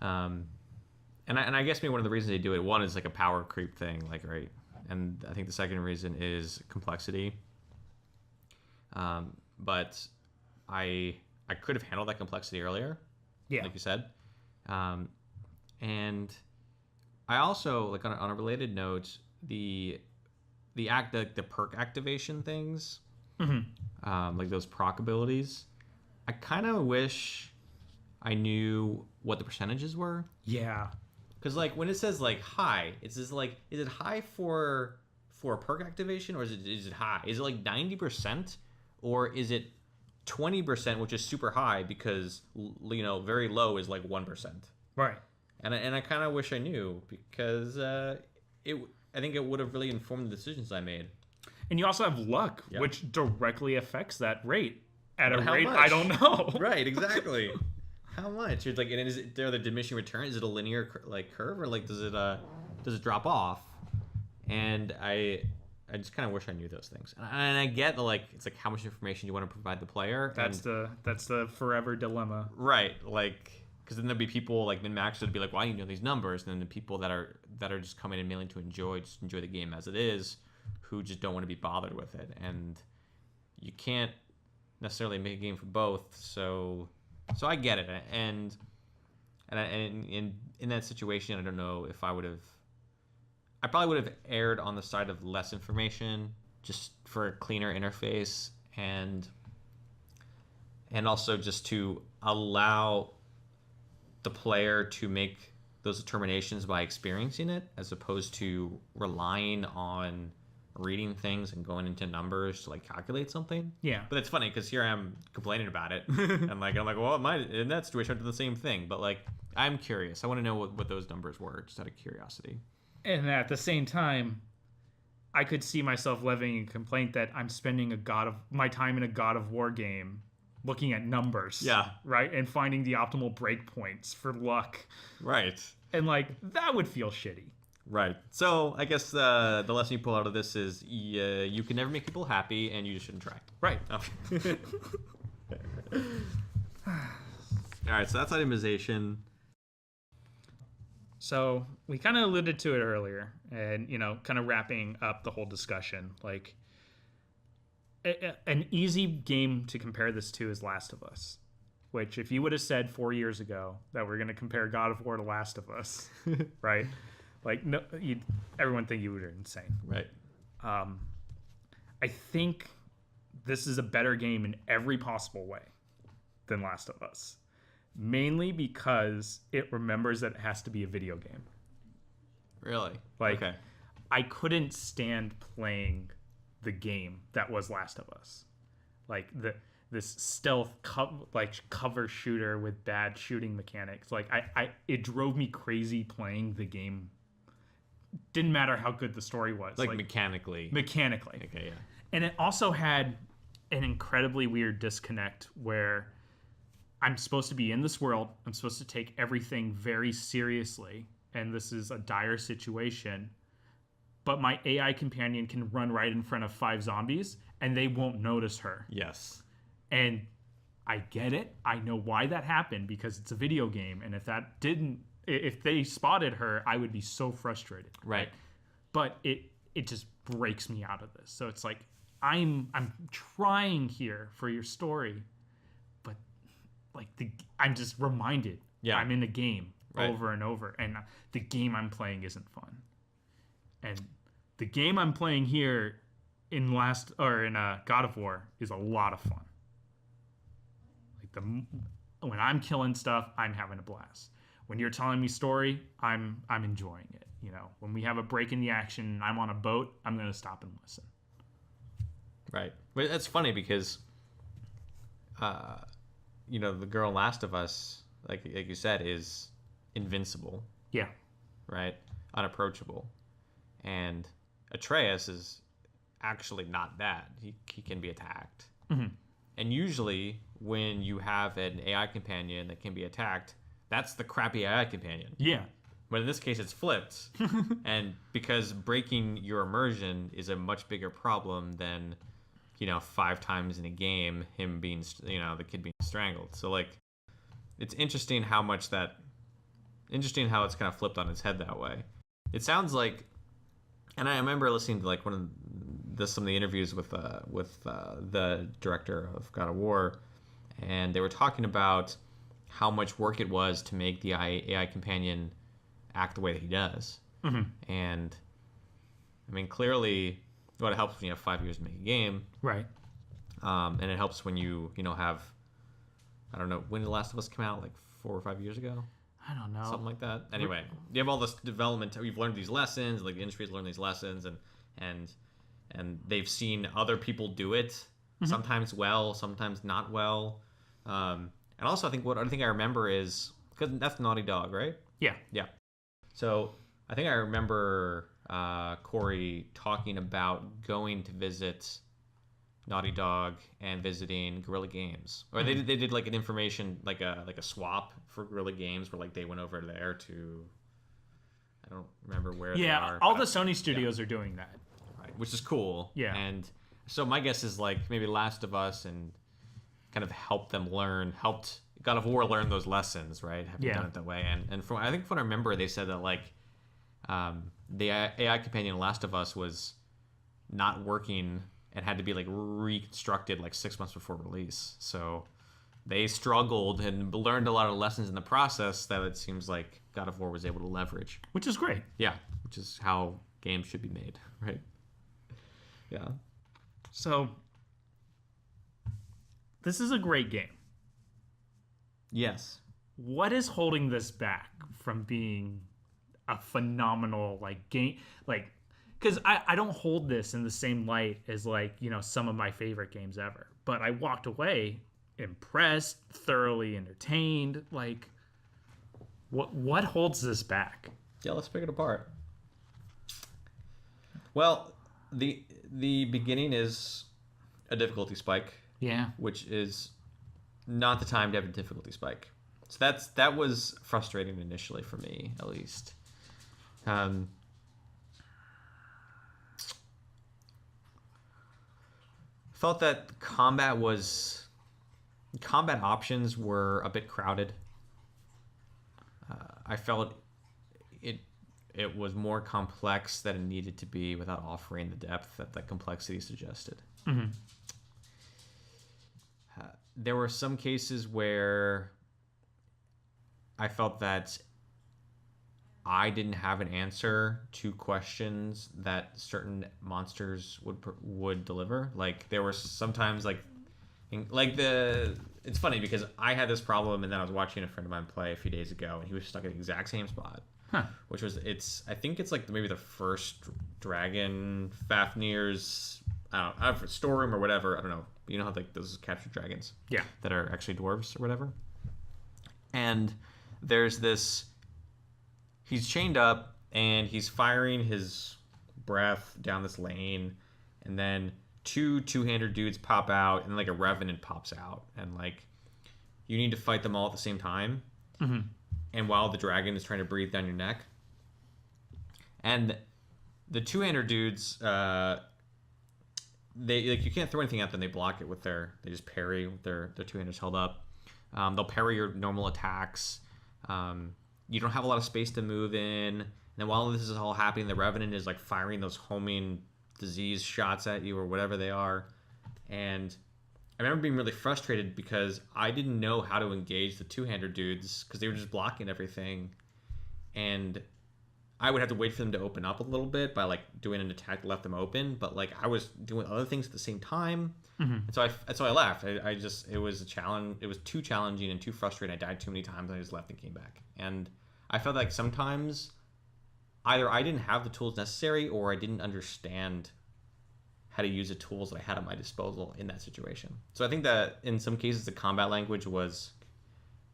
And I guess maybe one of the reasons they do it, one is, like, a power creep thing, like, right? And I think the second reason is complexity. But I could have handled that complexity earlier, like you said. And I also, like, on a related note, the perk activation things, like those proc abilities, I kind of wish I knew what the percentages were.
Yeah.
Because, like, when it says, like, high, it's just, like, is it high for a perk activation, or is it high? Is it, like, 90%, or is it 20%, which is super high because, you know, very low is, like, 1%?
Right.
And I kind of wish I knew, because I think it would have really informed the decisions I made.
And you also have luck, which directly affects that rate. At
But
a
how
rate
much?
I don't know.
Right, exactly. How much? It's like, and is there the diminishing return? Is it a linear like curve, or like does it drop off? And I just kind of wish I knew those things. And I get the, like, it's like how much information you want to provide the player.
That's the forever dilemma.
Right, like, because then there'll be people like min-maxers that'd be like, why do you know these numbers? And then the people that are just coming in mainly to enjoy the game as it is, who just don't want to be bothered with it. And you can't necessarily make a game for both. So I get it, and in that situation, I don't know if I probably would have erred on the side of less information, just for a cleaner interface, and also just to allow the player to make those determinations by experiencing it, as opposed to relying on reading things and going into numbers to, like, calculate something.
Yeah.
But it's funny because here I am complaining about it, and I'm like, well, in that situation I did the same thing. But, like, I'm curious. I want to know what those numbers were, just out of curiosity.
And at the same time, I could see myself levying a complaint that I'm spending my time in a God of War game looking at numbers.
Yeah.
Right? And finding the optimal breakpoints for luck.
Right.
And, like, that would feel shitty.
Right. So I guess the lesson you pull out of this is you can never make people happy, and you just shouldn't try.
Right.
Oh. All right. So that's itemization.
So we kind of alluded to it earlier, and, you know, kind of wrapping up the whole discussion. Like, an easy game to compare this to is Last of Us, which, if you would have said 4 years ago that we're going to compare God of War to Last of Us, right? Like, no, everyone think you were insane.
Right.
I think this is a better game in every possible way than Last of Us. Mainly because it remembers that it has to be a video game.
Really?
Like,
okay.
I couldn't stand playing the game that was Last of Us. Like, this stealth cover shooter with bad shooting mechanics. Like, it drove me crazy playing the game. Didn't matter how good the story was.
Like mechanically.
Okay,
yeah.
And it also had an incredibly weird disconnect where I'm supposed to be in this world. I'm supposed to take everything very seriously. and this is a dire situation, but my AI companion can run right in front of 5 zombies and they won't notice her.
Yes.
And I get it. I know why that happened because it's a video game. And if they spotted her, I would be so frustrated.
Right.
But it just breaks me out of this. So it's like, I'm trying here for your story, but like I'm just reminded I'm in the game over and over. And the game I'm playing isn't fun. And the game I'm playing here in God of War is a lot of fun. Like when I'm killing stuff, I'm having a blast. When you're telling me story, I'm enjoying it. You know, when we have a break in the action and I'm on a boat, I'm going to stop and listen.
Right. But that's funny because, the girl in Last of Us, like you said, is invincible.
Yeah.
Right? Unapproachable. And Atreus is actually not that. He can be attacked.
Mm-hmm.
And usually when you have an AI companion that can be attacked, that's the crappy AI companion.
Yeah.
But in this case, it's flipped. And because breaking your immersion is a much bigger problem than, 5 times in a game, him being, the kid being strangled. So, like, it's interesting how it's kind of flipped on its head that way. It sounds like, and I remember listening to, like, some of the interviews with the director of God of War, and they were talking about how much work it was to make the AI companion act the way that he does.
Mm-hmm.
And I mean, clearly, it helps when you have 5 years to make a game,
right?
And it helps when you have, I don't know, when did The Last of Us come out? Like 4 or 5 years ago?
I don't know,
something like that. Anyway, you have all this development. You've learned these lessons. Like the industry's learned these lessons, and they've seen other people do it. Mm-hmm. Sometimes well, sometimes not well. And also, I think I remember is because that's Naughty Dog, right?
Yeah.
So I think I remember Corey talking about going to visit Naughty Dog and visiting Guerrilla Games, or they did like an information like a swap for Guerrilla Games where like they went over there to, I don't remember where.
Yeah,
they are,
all the Sony studios are doing that,
right? Which is cool.
Yeah,
and so my guess is like maybe Last of Us and kind of helped God of War learn those lessons, right? Having done it that way, and from I think from what I remember, they said that like the AI companion in Last of Us was not working and had to be like reconstructed like 6 months before release. So they struggled and learned a lot of lessons in the process that it seems like God of War was able to leverage,
which is great.
Yeah, which is how games should be made, right? Yeah.
So this is a great game.
Yes.
What is holding this back from being a phenomenal like game? Like, because I don't hold this in the same light as like, some of my favorite games ever. But I walked away impressed, thoroughly entertained. Like, what holds this back?
Yeah, let's pick it apart. Well, the beginning is a difficulty spike.
Yeah.
Which is not the time to have a difficulty spike. So that was frustrating initially for me, at least. Felt that combat options were a bit crowded. I felt it was more complex than it needed to be without offering the depth that the complexity suggested.
Mm-hmm.
There were some cases where I felt that I didn't have an answer to questions that certain monsters would deliver. Like there were sometimes it's funny because I had this problem and then I was watching a friend of mine play a few days ago and he was stuck at the exact same spot.
Huh.
Which was I think it's like maybe the first dragon Fafnir's storeroom or whatever. I don't know. You know how like those captured dragons?
Yeah.
That are actually dwarves or whatever. And there's this. He's chained up and he's firing his breath down this lane, and then two-handed dudes pop out, and like a revenant pops out, and like you need to fight them all at the same time.
Mm-hmm.
And while the dragon is trying to breathe down your neck, And the two-hander dudes, they like you can't throw anything at them. They block it with they just parry with their two-handers held up. They'll parry your normal attacks. You don't have a lot of space to move in. And then while this is all happening, the Revenant is like firing those homing disease shots at you or whatever they are. And I remember being really frustrated because I didn't know how to engage the two-hander dudes because they were just blocking everything. And I would have to wait for them to open up a little bit by like doing an attack that left them open, but like I was doing other things at the same time, and so I left. I just it was a challenge. It was too challenging and too frustrating. I died too many times, and I just left and came back. And I felt like sometimes either I didn't have the tools necessary or I didn't understand how to use the tools that I had at my disposal in that situation. So I think that in some cases the combat language was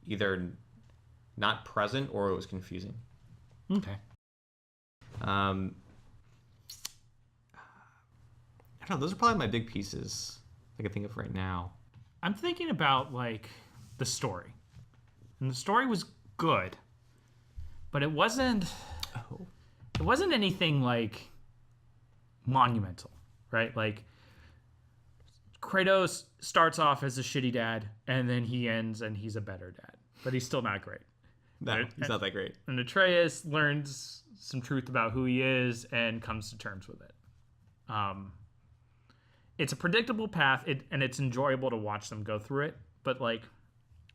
either not present or it was confusing.
Okay.
I don't know. Those are probably my big pieces I can think of right now.
I'm thinking about like the story, and the story was good, but it wasn't. It wasn't anything like monumental, right? Like Kratos starts off as a shitty dad, and then he ends and he's a better dad, but he's still not great.
No, he's not that great.
And Atreus learns some truth about who he is and comes to terms with it. It's a predictable path, and it's enjoyable to watch them go through it. But like,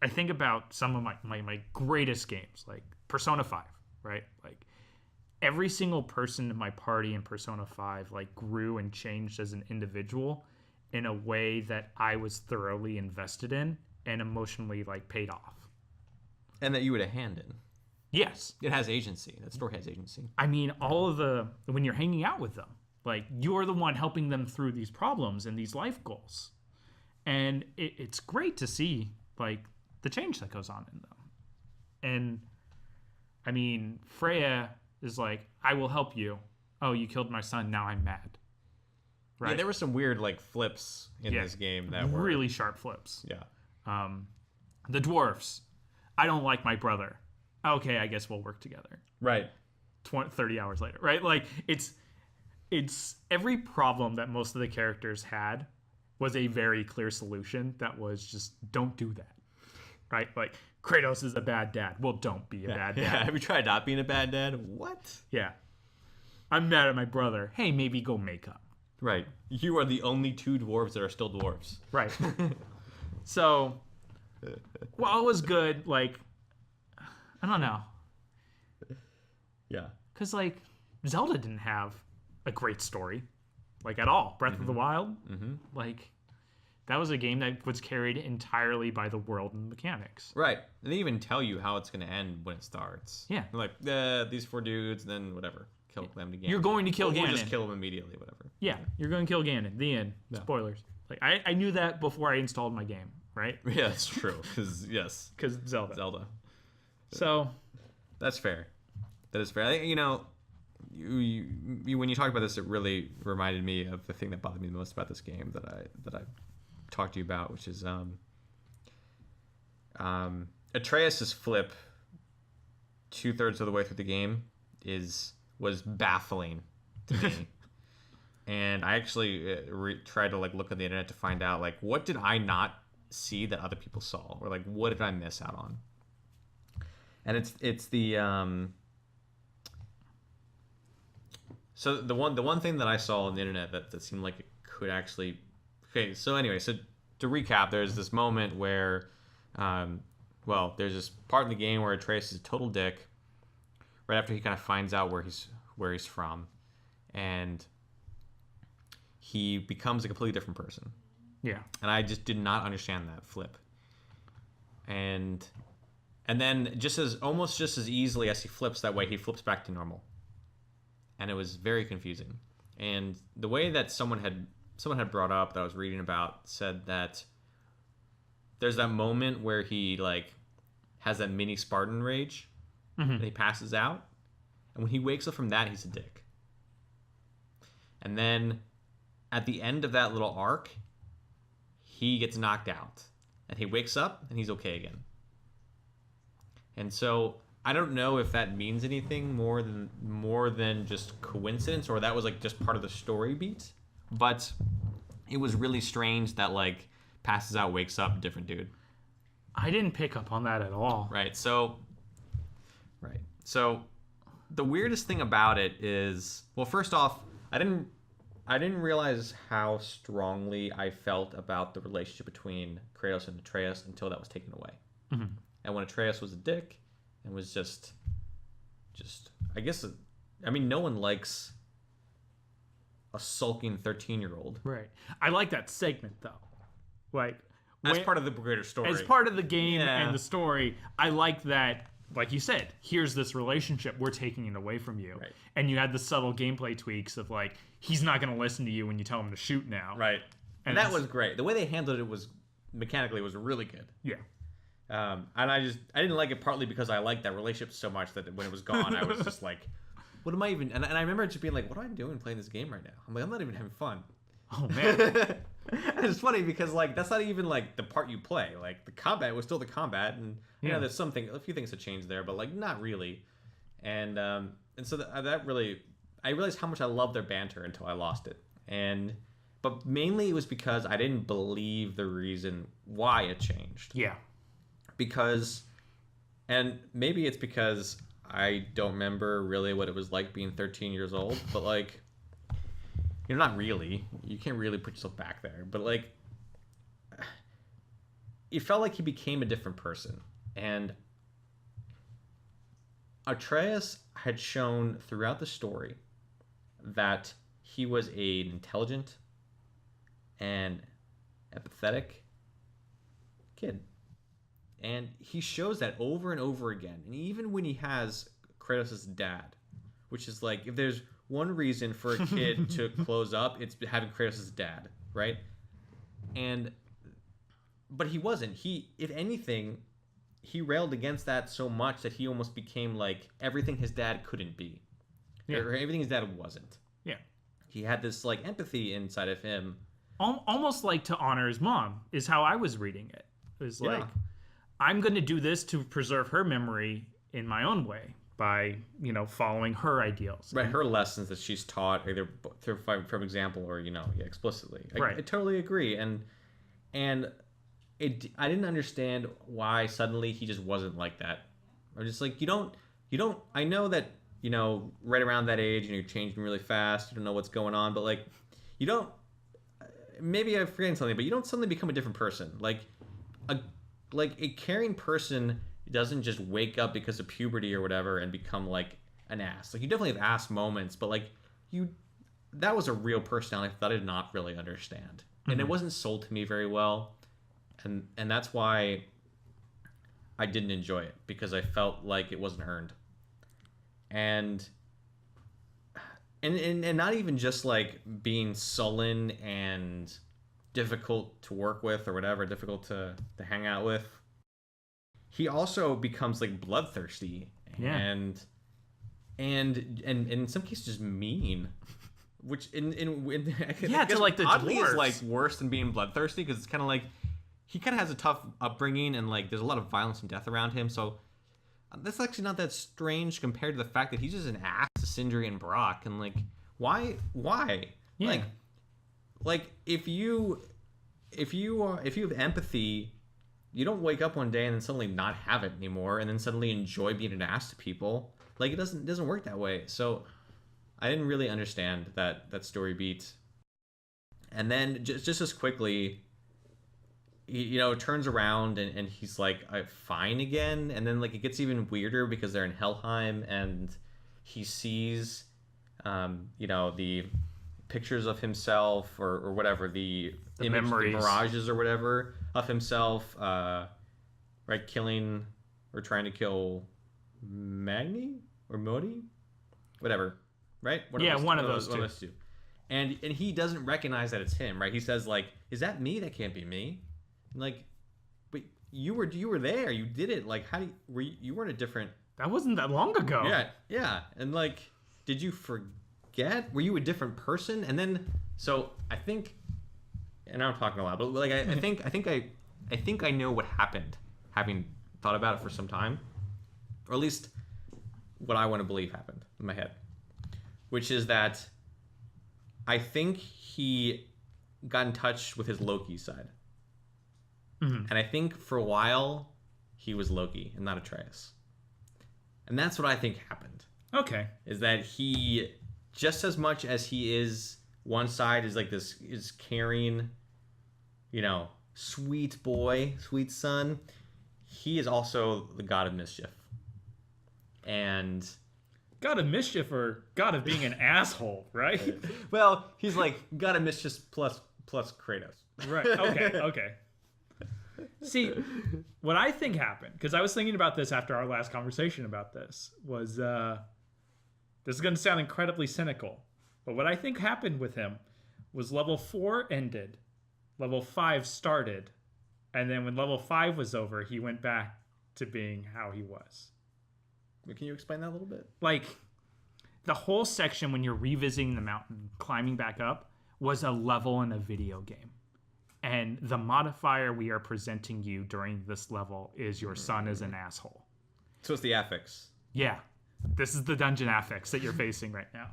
I think about some of my greatest games, like Persona 5, right? Like every single person in my party in Persona 5 like grew and changed as an individual in a way that I was thoroughly invested in and emotionally like paid off.
And that you had a hand in.
Yes.
It has agency. That story has agency.
I mean, when you're hanging out with them, like you're the one helping them through these problems and these life goals. And it's great to see like the change that goes on in them. And I mean, Freya is like, I will help you. Oh, you killed my son. Now I'm mad. Right.
Yeah, there were some weird like flips in this game that were
really sharp flips.
Yeah.
The dwarfs. I don't like my brother. Okay, I guess we'll work together.
Right.
30 hours later, right? Like it's every problem that most of the characters had was a very clear solution that was just don't do that. Right? Like Kratos is a bad dad. Well, don't be a bad dad.
Yeah. Have you tried not being a bad dad? What?
Yeah. I'm mad at my brother. Hey, maybe go make up.
Right. You are the only two dwarves that are still dwarves.
Right. So, well, it was good. Like, I don't know.
Yeah.
Because, like, Zelda didn't have a great story, like, at all. Breath of the Wild, like, that was a game that was carried entirely by the world and mechanics.
Right. And they even tell you how it's going to end when it starts.
Yeah.
They're like, these 4 dudes, and then whatever. Kill them again.
You're going to kill Ganon.
Or just kill them immediately, whatever.
Yeah, you're going to kill Ganon. The end. Yeah. Spoilers. Like, I knew that before I installed my game, right?
Yeah, that's true. Because Zelda.
So.
That's fair. That is fair. I think, you when you talk about this, it really reminded me of the thing that bothered me the most about this game that I talked to you about, which is Atreus's flip 2/3 of the way through the game was baffling to me. And I actually tried to like look on the internet to find out like what did I not see that other people saw, or like what did I miss out on. And it's the so the one thing that I saw on the internet that seemed like it could actually. Okay, so anyway, so to recap, there's this moment where there's this part in the game where Atreus is a total dick right after he kind of finds out where he's from, and he becomes a completely different person.
Yeah.
And I just did not understand that flip. And then almost just as easily as he flips that way, he flips back to normal. And it was very confusing. And the way that someone had brought up that I was reading about said that there's that moment where he like has that mini Spartan rage and he passes out. And when he wakes up from that, he's a dick. And then at the end of that little arc, he gets knocked out and he wakes up and he's okay again. And so I don't know if that means anything more than just coincidence, or that was like just part of the story beat. But it was really strange that like passes out, wakes up, different dude.
I didn't pick up on that at all.
Right. So the weirdest thing about it is, well, first off, I didn't realize how strongly I felt about the relationship between Kratos and Atreus until that was taken away.
Mm-hmm.
And when Atreus was a dick and was just I guess, I mean, no one likes a sulking 13-year-old.
Right. I like that segment though. Like
as part of the greater story.
As part of the game and the story, I like that. Like you said, here's this relationship, we're taking it away from you.
Right.
And you had the subtle gameplay tweaks of like, he's not going to listen to you when you tell him to shoot now.
Right. And that was great. The way they handled it was mechanically was really good.
Yeah.
And I didn't like it partly because I liked that relationship so much that when it was gone, I was just like, what am I even... And I remember just being like, what am I doing playing this game right now? I'm like, I'm not even having fun.
Oh, man.
It's funny because like that's not even like the part you play. Like the combat was still the combat, and you know there's a few things that changed there, but like not really. And so that really, I realized how much I loved their banter until I lost it. But mainly it was because I didn't believe the reason why it changed.
Yeah.
Because, and maybe it's because I don't remember really what it was like being 13 years old, but like. You're not really. You can't really put yourself back there. But, like, it felt like he became a different person. And Atreus had shown throughout the story that he was an intelligent and empathetic kid. And he shows that over and over again. And even when he has Kratos' dad, which is like, if there's one reason for a kid to close up, it's having Kratos' dad, right? But he wasn't. If anything, he railed against that so much that he almost became like everything his dad couldn't be.
Yeah.
Or everything his dad wasn't.
Yeah.
He had this like empathy inside of him.
Almost like to honor his mom is how I was reading it. It was like, I'm going to do this to preserve her memory in my own way. By, following her ideals.
Right, her lessons that she's taught, either from example or, explicitly. I totally agree. And I didn't understand why suddenly he just wasn't like that. I'm just like, I know that, right around that age, you're changing really fast, you don't know what's going on, but like, you don't, maybe I'm forgetting something, but you don't suddenly become a different person. Like a caring person doesn't just wake up because of puberty or whatever and become like an ass. Like you definitely have ass moments, but like that was a real personality that I did not really understand. And it wasn't sold to me very well. And that's why I didn't enjoy it, because I felt like it wasn't earned. And not even just like being sullen and difficult to work with or whatever, difficult to hang out with. He also becomes like bloodthirsty and in some cases just mean, which in
to like the
oddly
dwarves.
Is like worse than being bloodthirsty, because it's kind of like he kind of has a tough upbringing and like there's a lot of violence and death around him. So that's actually not that strange compared to the fact that he's just an ass to Sindri and Brock. And like why
yeah.
like if you have empathy, you don't wake up one day and then suddenly not have it anymore and then suddenly enjoy being an ass to people. Like it doesn't work that way. So I didn't really understand that story beat. And then just as quickly, he turns around and he's like fine again. And then like it gets even weirder because they're in Helheim and he sees the pictures of himself or whatever, the image,
memories,
the mirages or whatever of himself, right, killing or trying to kill Magni or Modi, whatever, right?
One of those two.
And he doesn't recognize that it's him, right? He says like, "Is that me? That can't be me." And like, but you were there. You did it. Like, how do you weren't a different?
That wasn't that long ago.
Yeah. And like, did you forget? Were you a different person? And then, so I think, and I'm talking a lot, but like, I think I know what happened, having thought about it for some time. or at least what I want to believe happened in my head, which is that I think he got in touch with his Loki side. Mm-hmm. And I think for a while, he was Loki and not Atreus. And that's what I think happened.
Okay.
Is that he, just as much as he is, one side is like this, is caring, sweet boy, sweet son, he is also the god of mischief. And...
God of mischief or God of being an asshole, right?
Well, he's like God of mischief plus Kratos.
Right. Okay. See, what I think happened, because I was thinking about this after our last conversation about this, was this is going to sound incredibly cynical, but what I think happened with him was level 4 ended, level 5 started, and then when level 5 was over, he went back to being how he was.
Can you explain that a little bit?
Like, the whole section when you're revisiting the mountain, climbing back up, was a level in a video game. And the modifier we are presenting you during this level is your son is an asshole.
So it's the affix.
Yeah. This is the dungeon affix that you're facing right now.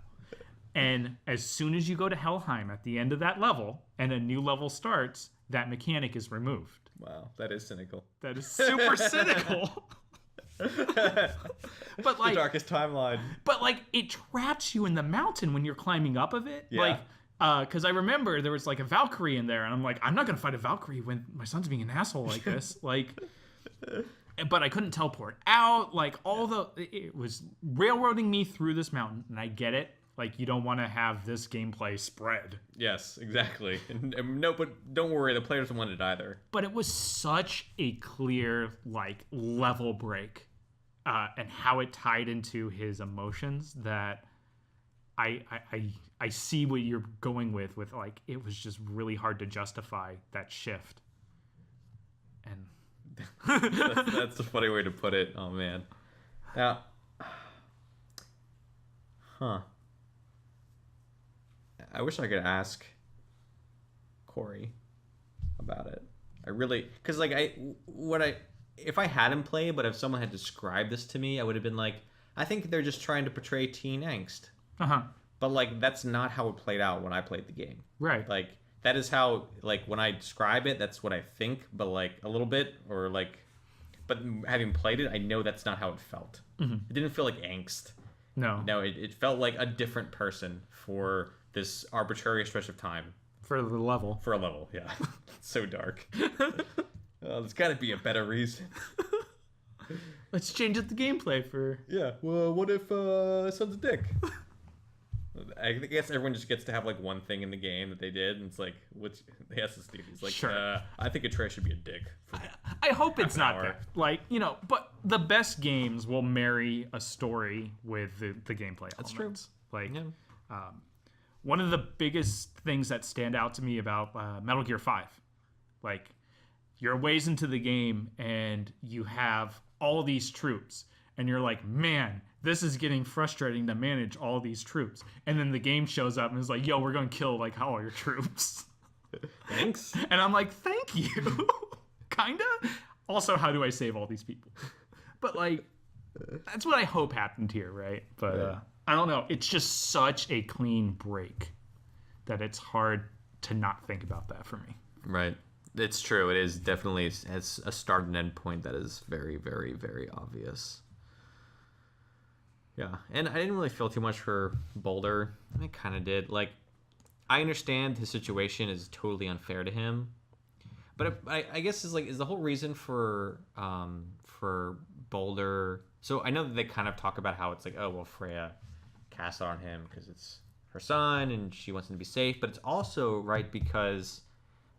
And as soon as you go to Helheim at the end of that level and a new level starts, that mechanic is removed.
Wow, that is cynical.
That is super cynical. But like
the darkest timeline.
But like it traps you in the mountain when you're climbing up of it.
Yeah.
Like because I remember there was like a Valkyrie in there, and I'm like, I'm not gonna fight a Valkyrie when my son's being an asshole like this. Like, but I couldn't teleport out. Like it was railroading me through this mountain, and I get it. Like, you don't want to have this gameplay spread.
Yes, exactly. And no, but don't worry, the players don't want it either.
But it was such a clear, like, level break and how it tied into his emotions that I see what you're going with, like, it was just really hard to justify that shift. And
that's a funny way to put it. Oh, man. Now, I wish I could ask Corey about it. I really, because like if I had him play, but if someone had described this to me, I would have been like, I think they're just trying to portray teen angst. But like that's not how it played out when I played the game.
Right.
Like that is how, like, when I describe it, that's what I think. But like a little bit, or like, but having played it, I know that's not how it felt. Mm-hmm. It didn't feel like angst. No, it felt like a different person for this arbitrary stretch of time.
For the level. For
a level, yeah. It's so dark. There's got to be a better reason.
Let's change up the gameplay for...
Yeah, well, what if son's a dick? I guess everyone just gets to have, like, one thing in the game that they did, and it's like, they asked Steve, he's like,
sure.
I think Atreus should be a dick.
I hope it's not that. Like, but the best games will marry a story with the gameplay elements.
That's true.
Like, one of the biggest things that stand out to me about Metal Gear 5, like, you're ways into the game, and you have all these troops, and you're like, man, this is getting frustrating to manage all these troops. And then the game shows up and is like, yo, we're going to kill, like, all your troops.
Thanks.
And I'm like, thank you. Kinda. Also, how do I save all these people? But, like, that's what I hope happened here, right? But I don't know. It's just such a clean break that it's hard to not think about that for me.
Right. It's true. It is definitely has a start and end point that is very, very, very obvious. Yeah. And I didn't really feel too much for Boulder. I kind of did. Like, I understand his situation is totally unfair to him. But I guess is the whole reason for Boulder. So I know that they kind of talk about how it's like, oh, well, Freya cast on him because it's her son and she wants him to be safe. But it's also right because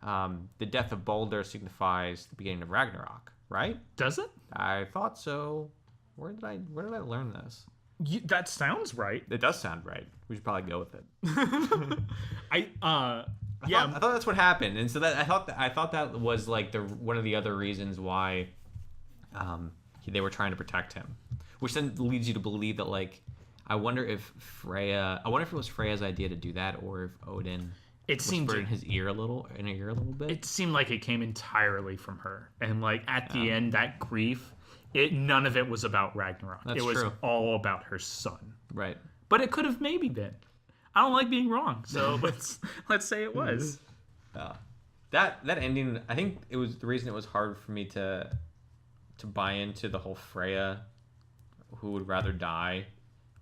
the death of Boulder signifies the beginning of Ragnarok, right?
Does it?
I thought so. Where did I learn this?
That sounds right.
It does sound right. We should probably go with it.
I
thought that's what happened, and so that I thought that was like one of the other reasons why they were trying to protect him, which then leads you to believe that, like, I wonder if it was Freya's idea to do that, or if Odin whispered in his ear a little bit.
It seemed like it came entirely from her, and like at the end, that grief None of it was about Ragnarok.
That's
it was
true.
all about her son.
Right.
But it could have maybe been. I don't like being wrong, so let's say it was.
That ending, I think it was the reason it was hard for me to buy into the whole Freya, who would rather die,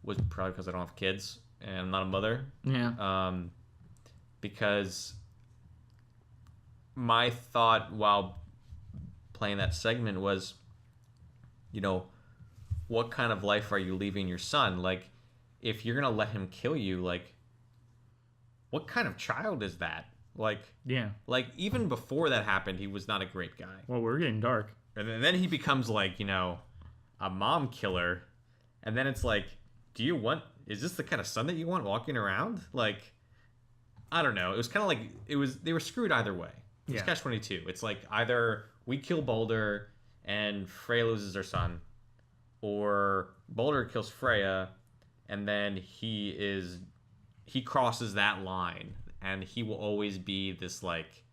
was probably because I don't have kids and I'm not a mother.
Yeah.
Because my thought while playing that segment was, what kind of life are you leaving your son? Like, if you're gonna let him kill you, like, what kind of child is that? Like,
yeah.
Like, even before that happened, he was not a great guy.
Well, we're getting dark.
And then he becomes like, a mom killer. And then it's like, is this the kind of son that you want walking around? Like, I don't know. It was kind of like, they were screwed either way. It's catch-22. It's like either we kill Boulder and Freya loses her son, or Boulder kills Freya and then he crosses that line and he will always be this, like,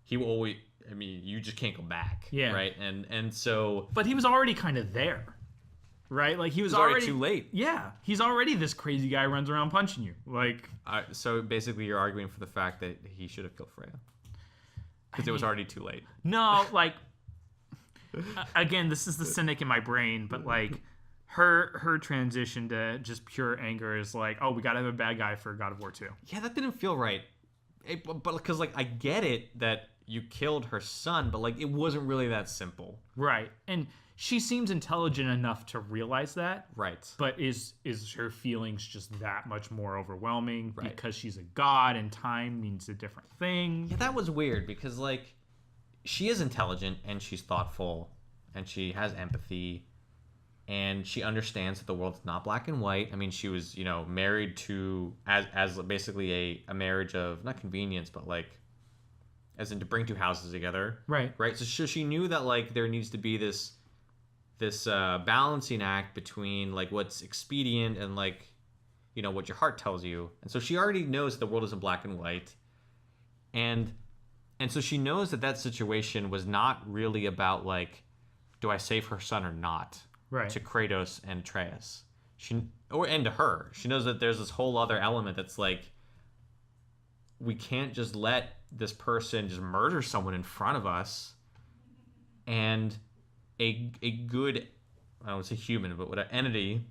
you just can't go back.
Yeah.
Right? And so...
But he was already kind of there. Right? Like, he was
already too late.
Yeah. He's already this crazy guy who runs around punching you. Like...
So basically you're arguing for the fact that he should have killed Freya. Because it was already too late.
No, like... again, this is the cynic in my brain, but, like... Her transition to just pure anger is like, oh, we gotta have a bad guy for God of War 2.
Yeah, that didn't feel right. But because, like, I get it that you killed her son, but, like, it wasn't really that simple.
Right. And she seems intelligent enough to realize that.
Right.
But is her feelings just that much more overwhelming
right.
because she's a god and time means a different thing?
Yeah, that was weird because, like, she is intelligent and she's thoughtful and she has empathy. And she understands that the world's not black and white. I mean, she was, married to, as basically a marriage of, not convenience, but, like, as in to bring two houses together.
Right.
Right? So she knew that, like, there needs to be this balancing act between, like, what's expedient and, like, what your heart tells you. And so she already knows that the world isn't black and white. And so she knows that situation was not really about, like, do I save her son or not?
Right.
To Kratos and Atreus. And to her. She knows that there's this whole other element that's like, we can't just let this person just murder someone in front of us. And a good, I don't want to say human, but what an entity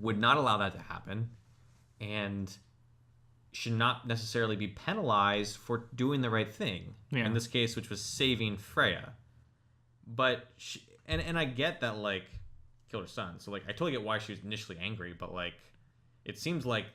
would not allow that to happen. And should not necessarily be penalized for doing the right thing.
Yeah.
In this case, which was saving Freya. But and I get that, like, killed her son. So, like, I totally get why she was initially angry, but, like, it seems like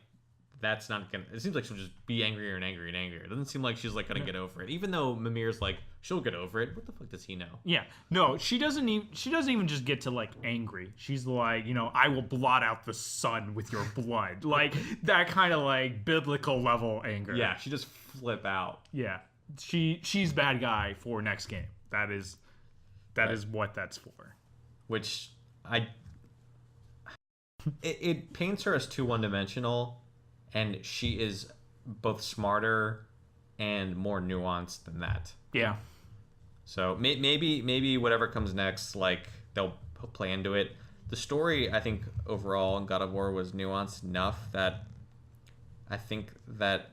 that's not gonna... It seems like she'll just be angrier and angrier and angrier. It doesn't seem like she's, like, gonna get over it. Even though Mimir's like, she'll get over it. What the fuck does he know?
Yeah. No, she doesn't even just get to, like, angry. She's like, I will blot out the sun with your blood. Like, that kind of, like, biblical level anger.
Yeah, she just flip out.
Yeah. She's bad guy for next game. That is what that's for.
Which it paints her as too one-dimensional, and she is both smarter and more nuanced than that.
Yeah.
So maybe whatever comes next, like, they'll play into it. The story, I think, overall in God of War was nuanced enough that I think that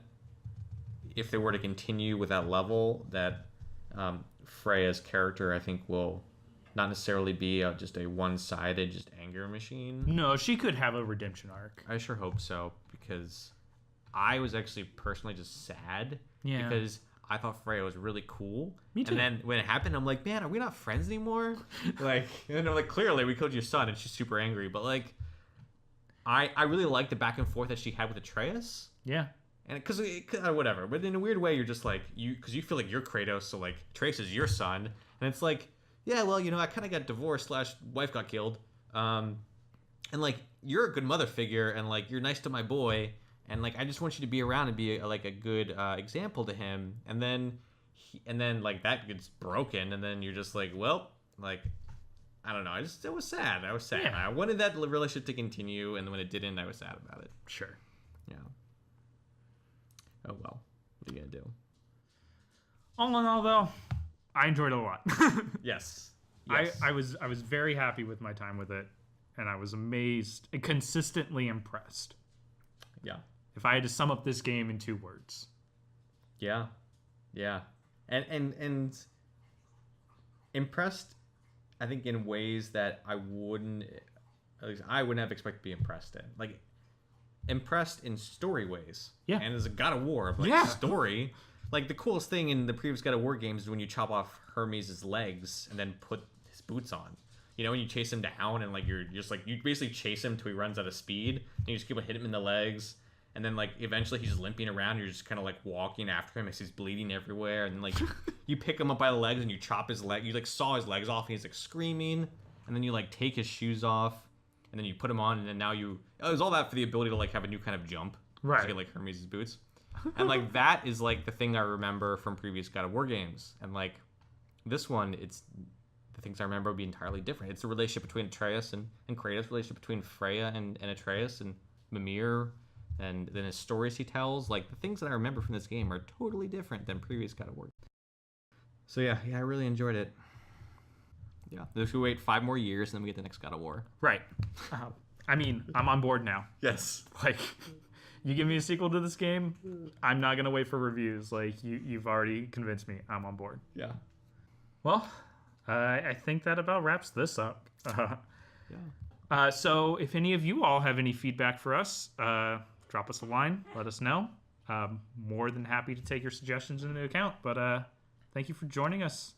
if they were to continue with that level, that Freya's character, I think, will not necessarily be just a one-sided just anger machine.
No, she could have a redemption arc.
I sure hope so, because I was actually personally just sad.
Yeah.
Because I thought Freya was really cool.
Me too.
And then when it happened, I'm like, man, are we not friends anymore? Like, and they're like, clearly we killed your son, and she's super angry. But, like, I really like the back and forth that she had with Atreus.
Yeah.
And because whatever, but in a weird way, you're just like, because you feel like you're Kratos, so, like, Atreus is your son, and it's like, yeah, well, I kind of got divorced / wife got killed, and, like, you're a good mother figure, and, like, you're nice to my boy, and, like, I just want you to be around and be a good example to him, and then like that gets broken, and then you're just like, well, like, I don't know, it was sad. Yeah. I wanted that relationship to continue, and when it didn't, I was sad about it.
Sure.
Yeah. Oh well, what are you gonna do?
All in all, though, I enjoyed it a lot.
Yes. Yes.
I was very happy with my time with it, and I was amazed and consistently impressed.
Yeah.
If I had to sum up this game in 2 words.
Yeah. Yeah. And impressed, I think, in ways that at least I wouldn't have expected to be impressed in. Like, impressed in story ways.
Yeah.
And as a God of War, story. Like, the coolest thing in the previous God of War games is when you chop off Hermes' legs and then put his boots on. You know, when you chase him down and, like, you're just, like, you basically chase him till he runs out of speed. And you just keep on hitting him in the legs. And then, like, eventually he's just limping around. You're just kind of, like, walking after him as he's bleeding everywhere. And, like, you pick him up by the legs and you chop his leg. You, like, saw his legs off and he's, like, screaming. And then you, like, take his shoes off. And then you put him on. And then now it was all that for the ability to, like, have a new kind of jump.
Right.
To get, like, Hermes' boots. And, like, that is, like, the thing I remember from previous God of War games. And, like, this one, the things I remember would be entirely different. It's the relationship between Atreus and Kratos, relationship between Freya and Atreus and Mimir, and then his stories he tells. Like, the things that I remember from this game are totally different than previous God of War. So yeah, I really enjoyed it. Yeah, there's we wait 5 more years and then we get the next God of War.
Right. I mean, I'm on board now.
Yes.
Like, you give me a sequel to this game, I'm not going to wait for reviews. Like, you've already convinced me. I'm on board.
Yeah.
Well, I think that about wraps this up.
Yeah.
So if any of you all have any feedback for us, drop us a line. Let us know. More than happy to take your suggestions into account. But thank you for joining us.